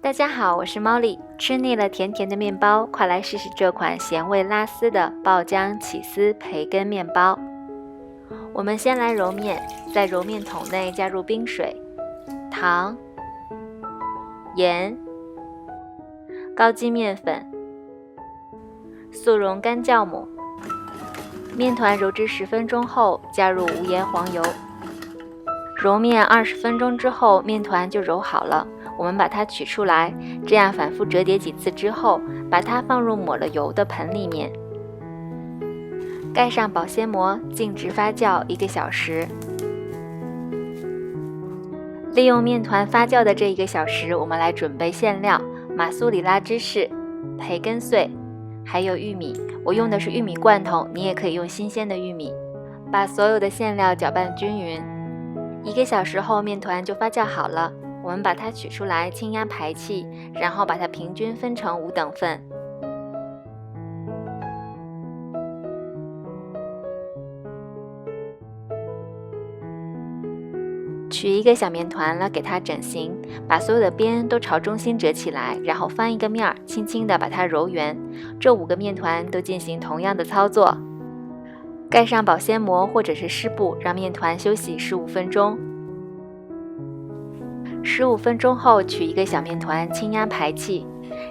大家好，我是猫莉。吃腻了甜甜的面包，快来试试这款咸味拉丝的爆浆起司培根面包。我们先来揉面，在揉面桶内加入冰水、糖、盐、高筋面粉、速溶干酵母。面团揉至10分钟后，加入无盐黄油。揉面20分钟之后，面团就揉好了。我们把它取出来，这样反复折叠几次之后，把它放入抹了油的盆里面，盖上保鲜膜，静置发酵1个小时。利用面团发酵的这1个小时，我们来准备馅料：马苏里拉芝士、培根碎，还有玉米。我用的是玉米罐头，你也可以用新鲜的玉米。把所有的馅料搅拌均匀。1个小时后，面团就发酵好了。我们把它取出来，轻压排气，然后把它平均分成5等份。取一个小面团了，给它整形，把所有的边都朝中心折起来，然后翻一个面，轻轻地把它揉圆。这5个面团都进行同样的操作。盖上保鲜膜或者是湿布，让面团休息15分钟。15分钟后，取一个小面团，轻压排气，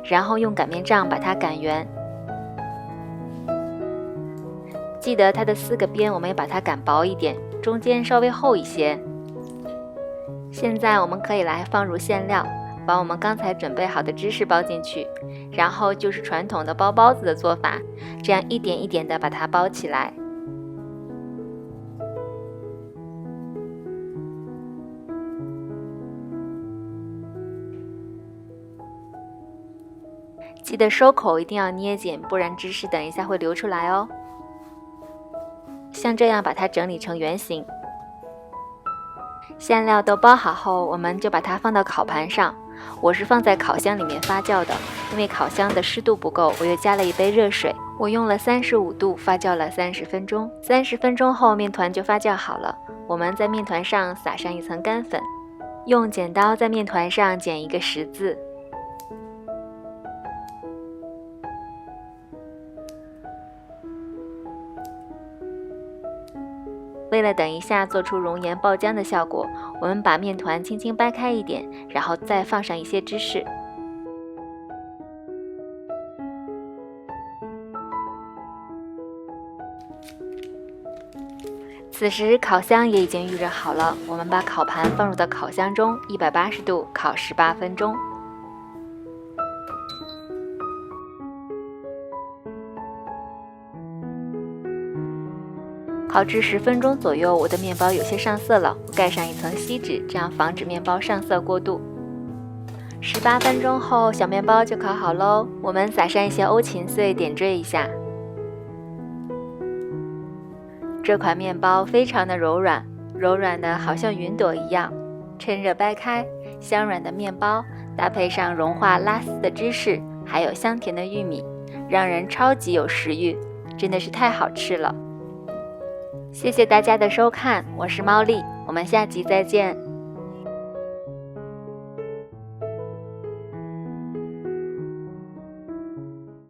然后用擀面杖把它擀圆。记得它的4个边，我们也把它擀薄一点，中间稍微厚一些。现在我们可以来放入馅料，把我们刚才准备好的芝士包进去，然后就是传统的包包子的做法，这样一点一点的把它包起来。记得收口一定要捏紧，不然芝士等一下会流出来哦。像这样把它整理成圆形。馅料都包好后，我们就把它放到烤盘上。我是放在烤箱里面发酵的，因为烤箱的湿度不够，我又加了1杯热水。我用了35度发酵了30分钟。30分钟后，面团就发酵好了。我们在面团上撒上1层干粉，用剪刀在面团上剪一个十字。为了等一下做出熔岩爆浆的效果，我们把面团轻轻掰开一点，然后再放上一些芝士。此时烤箱也已经预热好了，我们把烤盘放入到烤箱中，180度烤18分钟。烤至10分钟左右，我的面包有些上色了，我盖上1层锡纸，这样防止面包上色过度。18分钟后，小面包就烤好喽。我们撒上一些欧芹碎，点缀一下。这款面包非常的柔软，柔软的好像云朵一样。趁热掰开，香软的面包搭配上融化拉丝的芝士，还有香甜的玉米，让人超级有食欲，真的是太好吃了。谢谢大家的收看，我是猫莉，我们下集再见。